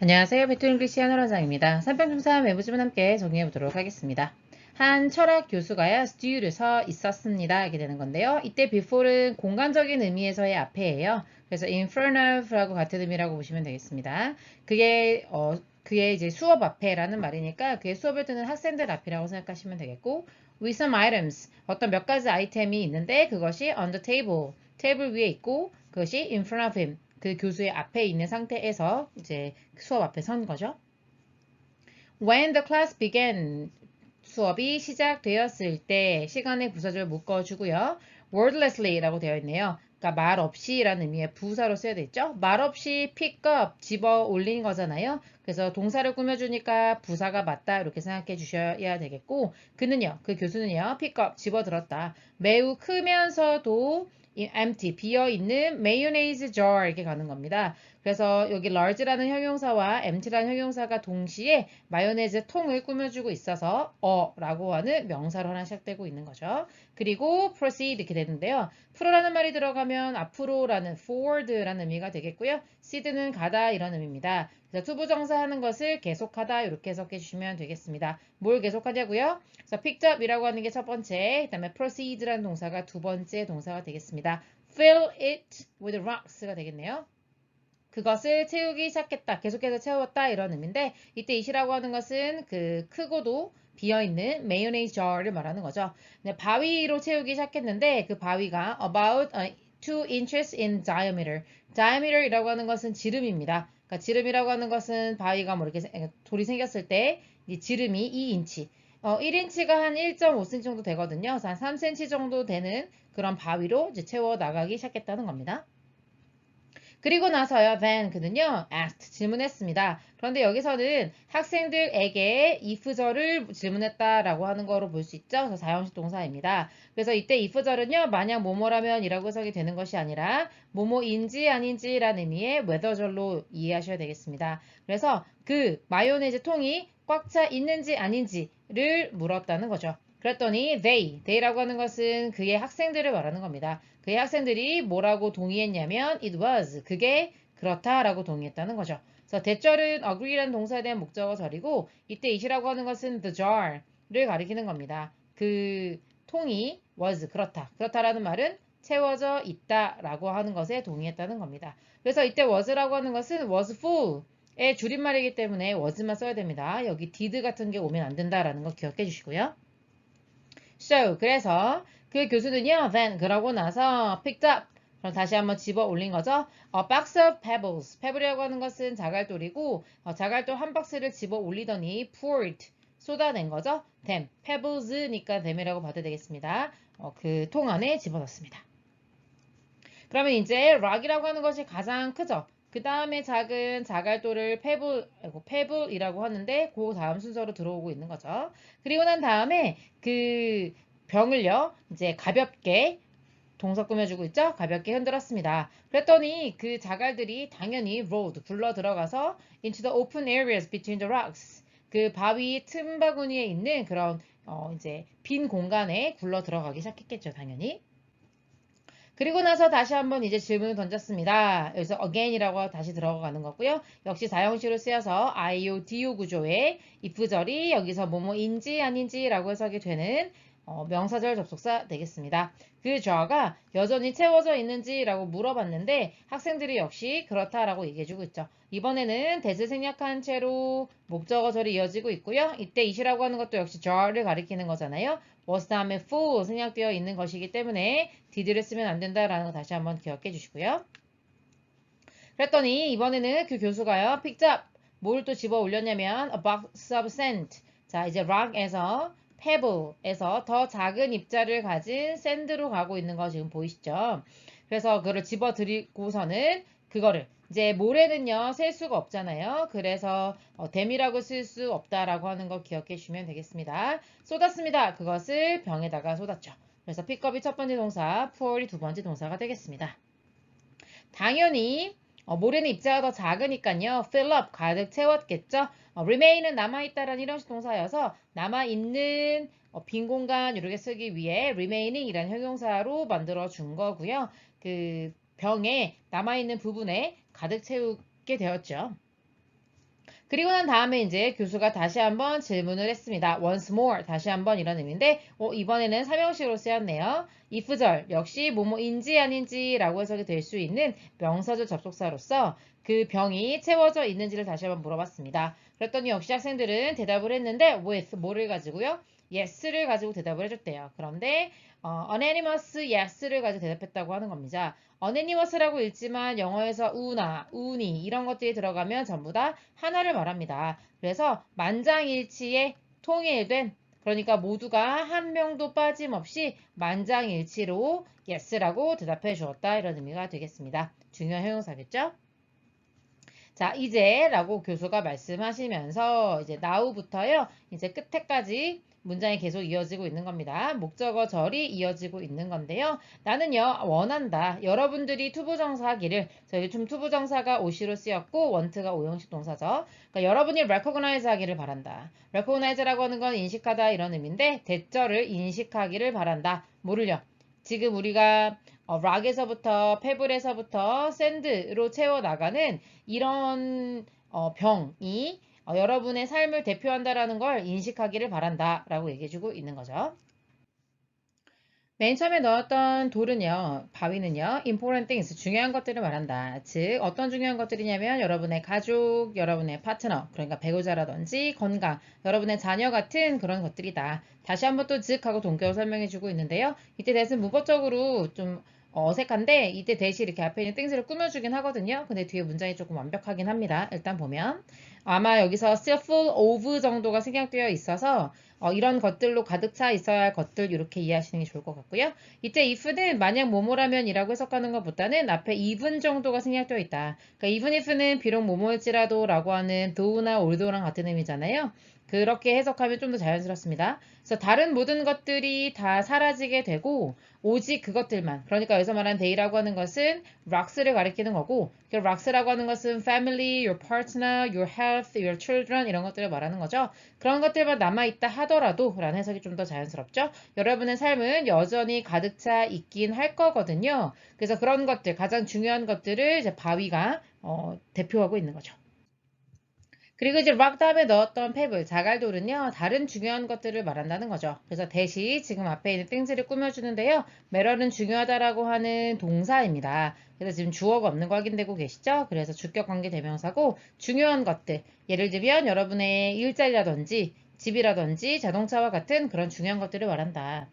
안녕하세요. 배틀잉글리시 한호라장입니다. 산병tum사 매부지문 함께 정리해 보도록 하겠습니다. 한 철학 교수가요, 스튜를 서 있었습니다. 이렇게 되는 건데요. 이때 before는 공간적인 의미에서의 앞에예요. 그래서 in front of라고 같은 의미라고 보시면 되겠습니다. 그게 이제 수업 앞에라는 말이니까 그게 수업을 듣는 학생들 앞이라고 생각하시면 되겠고, with some items, 어떤 몇 가지 아이템이 있는데 그것이 on the table, 테이블 위에 있고 그것이 in front of him, 그 교수의 앞에 있는 상태에서 이제 수업 앞에 선 거죠. When the class began, 수업이 시작되었을 때 시간의 부사절 묶어주고요. wordlessly라고 되어 있네요. 그러니까 말 없이라는 의미의 부사로 써야 되죠. 말 없이 pick up, 집어 올린 거잖아요. 그래서 동사를 꾸며주니까 부사가 맞다 이렇게 생각해 주셔야 되겠고, 그는요, 그 교수는요, pick up, 집어 들었다. 매우 크면서도 empty, 비어있는 mayonnaise jar 이렇게 가는 겁니다. 그래서 여기 large라는 형용사와 empty라는 형용사가 동시에 마요네즈 통을 꾸며주고 있어서 라고 하는 명사로 하나 시작되고 있는 거죠. 그리고 proceed 이렇게 되는데요. 프로라는 말이 들어가면 앞으로라는 forward라는 의미가 되겠고요. seed는 가다 이런 의미입니다. 그래서 투부정사 하는 것을 계속하다 이렇게 해석해 주시면 되겠습니다. 뭘 계속하냐고요? 그래서 picked up이라고 하는 게 첫 번째, 그다음에 proceed라는 동사가 두 번째 동사가 되겠습니다. fill it with rocks가 되겠네요. 그것을 채우기 시작했다. 계속해서 채웠다. 이런 의미인데 이때 it이라고 하는 것은 그 크고도 비어있는 마요네즈 jar를 말하는 거죠. 바위로 채우기 시작했는데 그 바위가 about 2 inches in diameter. diameter이라고 하는 것은 지름입니다. 그러니까 지름이라고 하는 것은 바위가 뭐 이렇게 돌이 생겼을 때 이 지름이 2인치. 1인치가 한 1.5cm 정도 되거든요. 그래서 한 3cm 정도 되는 그런 바위로 이제 채워 나가기 시작했다는 겁니다. 그리고 나서요, then 그는요, asked 질문했습니다. 그런데 여기서는 학생들에게 if절을 질문했다라고 하는 거로 볼 수 있죠. 그래서 사형식 동사입니다. 그래서 이때 if절은요, 만약 뭐뭐라면이라고 해석이 되는 것이 아니라 뭐뭐인지 아닌지라는 의미의 whether절로 이해하셔야 되겠습니다. 그래서 그 마요네즈 통이 꽉 차 있는지 아닌지를 물었다는 거죠. 그랬더니 they라고 하는 것은 그의 학생들을 말하는 겁니다. 그의 학생들이 뭐라고 동의했냐면 it was, 그게 그렇다라고 동의했다는 거죠. 그래서 대절은 agree라는 동사에 대한 목적어절이고 이때 it이라고 하는 것은 the jar를 가리키는 겁니다. 그 통이 was, 그렇다라는 말은 채워져 있다라고 하는 것에 동의했다는 겁니다. 그래서 이때 was라고 하는 것은 was full의 줄임말이기 때문에 was만 써야 됩니다. 여기 did 같은 게 오면 안 된다라는 거 기억해 주시고요. So, 그래서 그 교수는요, then 그러고 나서 picked up, 그럼 다시 한번 집어 올린 거죠. A box of pebbles. pebble이라고 하는 것은 자갈돌이고 자갈돌 한 박스를 집어 올리더니 poured, 쏟아낸 거죠. them, pebbles니까 them이라고 봐도 되겠습니다. 그 통 안에 집어넣습니다. 그러면 이제 rock이라고 하는 것이 가장 크죠. 그 다음에 작은 자갈돌을 페블이라고 하는데 그 다음 순서로 들어오고 있는 거죠. 그리고 난 다음에 그 병을요, 이제 가볍게 동사 꾸며주고 있죠? 가볍게 흔들었습니다. 그랬더니 그 자갈들이 당연히 rolled, 굴러 들어가서 into the open areas between the rocks. 그 바위 틈바구니에 있는 그런 이제 빈 공간에 굴러 들어가기 시작했겠죠, 당연히. 그리고 나서 다시 한번 이제 질문을 던졌습니다. 여기서 again이라고 다시 들어가는 거고요. 역시 사형식으로 쓰여서 IO, DO 구조의 if절이 여기서 뭐뭐인지 아닌지라고 해석이 되는 명사절 접속사 되겠습니다. 그 좌가 여전히 채워져 있는지라고 물어봤는데 학생들이 역시 그렇다라고 얘기해주고 있죠. 이번에는 대세 생략한 채로 목적어절이 이어지고 있고요. 이때 it이라고 하는 것도 역시 좌를 가리키는 거잖아요. was 다음에 full 생략되어 있는 것이기 때문에 did를 쓰면 안 된다라는 거 다시 한번 기억해 주시고요. 그랬더니 이번에는 그 교수가요, picked up, 뭘 또 집어 올렸냐면 a box of sand. 자, 이제 rock에서 pebble에서 더 작은 입자를 가진 샌드로 가고 있는 거 지금 보이시죠? 그래서 그걸 집어 들이고서는 그거를 이제 모래는요 셀 수가 없잖아요. 그래서 댐이라고 쓸 수 없다라고 하는 거 기억해 주시면 되겠습니다. 쏟았습니다. 그것을 병에다가 쏟았죠. 그래서 pickup이 첫 번째 동사, pour이 두 번째 동사가 되겠습니다. 당연히 모래는 입자가 더 작으니까요. fill up, 가득 채웠겠죠. remain은 남아있다라는 이런식 동사여서 남아있는 빈 공간 이렇게 쓰기 위해 remaining이라는 형용사로 만들어 준 거고요. 그 병에 남아있는 부분에 가득 채우게 되었죠. 그리고 난 다음에 이제 교수가 다시 한번 질문을 했습니다. once more, 다시 한번 이런 의미인데, 이번에는 삼형식으로 쓰였네요. if절, 역시 뭐뭐인지 아닌지라고 해석이 될 수 있는 명사절 접속사로서 그 병이 채워져 있는지를 다시 한번 물어봤습니다. 그랬더니 역시 학생들은 대답을 했는데, with, 뭐를 가지고요? yes를 가지고 대답을 해줬대요. 그런데, unanimous yes를 가지고 대답했다고 하는 겁니다. unanimous라고 읽지만 영어에서 우나, 우니 이런 것들이 들어가면 전부 다 하나를 말합니다. 그래서 만장일치의 통일된 그러니까 모두가 한 명도 빠짐없이 만장일치로 yes라고 대답해 주었다 이런 의미가 되겠습니다. 중요한 형용사겠죠? 자, 이제 라고 교수가 말씀하시면서 이제 now부터요. 이제 끝에까지 문장이 계속 이어지고 있는 겁니다. 목적어 절이 이어지고 있는 건데요. 나는요, 원한다. 여러분들이 투부정사 하기를, 저희 좀 투부정사가 오시로 쓰였고, 원트가 오형식 동사죠. 그러니까 여러분이 recognize 하기를 바란다. recognize라고 하는 건 인식하다 이런 의미인데, 대절을 인식하기를 바란다. 뭐를요? 지금 우리가 락에서부터 페블에서부터 샌드로 채워나가는 이런 병이 여러분의 삶을 대표한다라는 걸 인식하기를 바란다라고 얘기해주고 있는 거죠. 맨 처음에 넣었던 돌은요, 바위는요, important things, 중요한 것들을 말한다. 즉, 어떤 중요한 것들이냐면, 여러분의 가족, 여러분의 파트너, 그러니까 배우자라든지 건강, 여러분의 자녀 같은 그런 것들이다. 다시 한번 또 즉 하고 동격을 설명해주고 있는데요. 이때 대신 문법적으로 좀 어색한데, 이때 대신 이렇게 앞에 있는 땡스를 꾸며주긴 하거든요. 근데 뒤에 문장이 조금 완벽하긴 합니다. 일단 보면. 아마 여기서 still full of 정도가 생략되어 있어서 이런 것들로 가득 차 있어야 할 것들 이렇게 이해하시는 게 좋을 것 같고요. 이때 if는 만약 뭐뭐라면이라고 해석하는 것보다는 앞에 even 정도가 생략되어 있다. 그러니까 even if는 비록 뭐뭐일지라도 라고 하는 though나 although랑 같은 의미잖아요. 그렇게 해석하면 좀 더 자연스럽습니다. 그래서 다른 모든 것들이 다 사라지게 되고 오직 그것들만 그러니까 여기서 말하는 they라고 하는 것은 rocks를 가리키는 거고 그 rocks라고 하는 것은 family, your partner, your health, your children 이런 것들을 말하는 거죠. 그런 것들만 남아있다 하더라도 라는 해석이 좀 더 자연스럽죠. 여러분의 삶은 여전히 가득 차 있긴 할 거거든요. 그래서 그런 것들 가장 중요한 것들을 이제 바위가 대표하고 있는 거죠. 그리고 이제 락 다음에 넣었던 페블, 자갈돌은요, 다른 중요한 것들을 말한다는 거죠. 그래서 대시 지금 앞에 있는 땡스를 꾸며주는데요. 매럴은 중요하다라고 하는 동사입니다. 그래서 지금 주어가 없는 거 확인되고 계시죠? 그래서 주격 관계 대명사고 중요한 것들, 예를 들면 여러분의 일자리라든지 집이라든지 자동차와 같은 그런 중요한 것들을 말한다.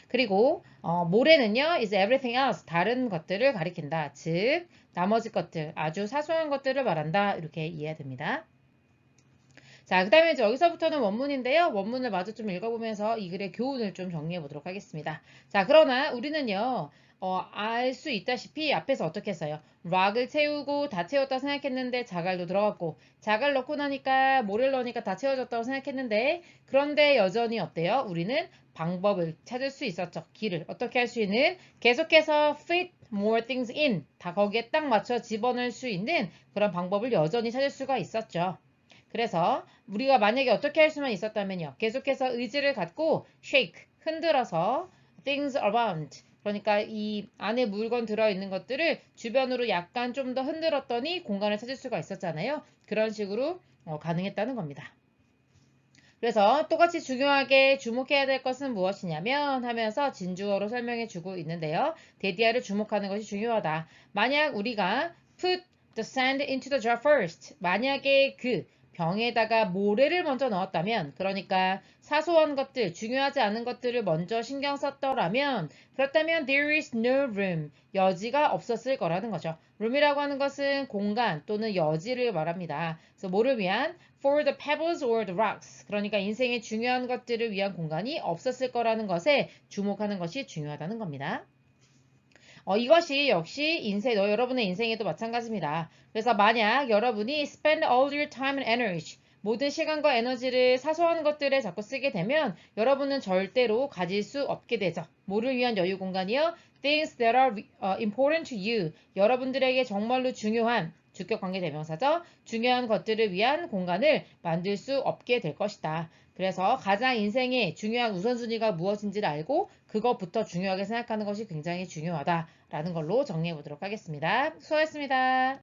그리고 모래는요, is everything else, 다른 것들을 가리킨다. 즉, 나머지 것들, 아주 사소한 것들을 말한다. 이렇게 이해가 됩니다. 자, 그 다음에 이제 여기서부터는 원문인데요. 원문을 마저 좀 읽어보면서 이 글의 교훈을 좀 정리해 보도록 하겠습니다. 자, 그러나 우리는요, 알 수 있다시피 앞에서 어떻게 했어요? 락을 채우고 다 채웠다고 생각했는데 자갈도 들어갔고 자갈 넣고 나니까 모래를 넣으니까 다 채워졌다고 생각했는데 그런데 여전히 어때요? 우리는 방법을 찾을 수 있었죠. 길을 어떻게 할 수 있는 계속해서 fit more things in 다 거기에 딱 맞춰 집어넣을 수 있는 그런 방법을 여전히 찾을 수가 있었죠. 그래서 우리가 만약에 어떻게 할 수만 있었다면요. 계속해서 의지를 갖고 shake, 흔들어서 things around 그러니까 이 안에 물건 들어있는 것들을 주변으로 약간 좀 더 흔들었더니 공간을 찾을 수가 있었잖아요. 그런 식으로 가능했다는 겁니다. 그래서 똑같이 중요하게 주목해야 될 것은 무엇이냐면 하면서 진주어로 설명해 주고 있는데요. 대디아를 주목하는 것이 중요하다. 만약 우리가 put the sand into the jar first. 만약에 그 병에다가 모래를 먼저 넣었다면 그러니까 사소한 것들, 중요하지 않은 것들을 먼저 신경 썼더라면 그렇다면 there is no room. 여지가 없었을 거라는 거죠. room이라고 하는 것은 공간 또는 여지를 말합니다. 그래서 뭐를 위한 for the pebbles or the rocks. 그러니까 인생의 중요한 것들을 위한 공간이 없었을 거라는 것에 주목하는 것이 중요하다는 겁니다. 이것이 역시 여러분의 인생에도 마찬가지입니다. 그래서 만약 여러분이 spend all your time and energy, 모든 시간과 에너지를 사소한 것들에 자꾸 쓰게 되면 여러분은 절대로 가질 수 없게 되죠. 뭐를 위한 여유 공간이요? Things that are important to you. 여러분들에게 정말로 중요한 주격 관계 대명사죠. 중요한 것들을 위한 공간을 만들 수 없게 될 것이다. 그래서 가장 인생의 중요한 우선순위가 무엇인지를 알고 그것부터 중요하게 생각하는 것이 굉장히 중요하다라는 걸로 정리해 보도록 하겠습니다. 수고하셨습니다.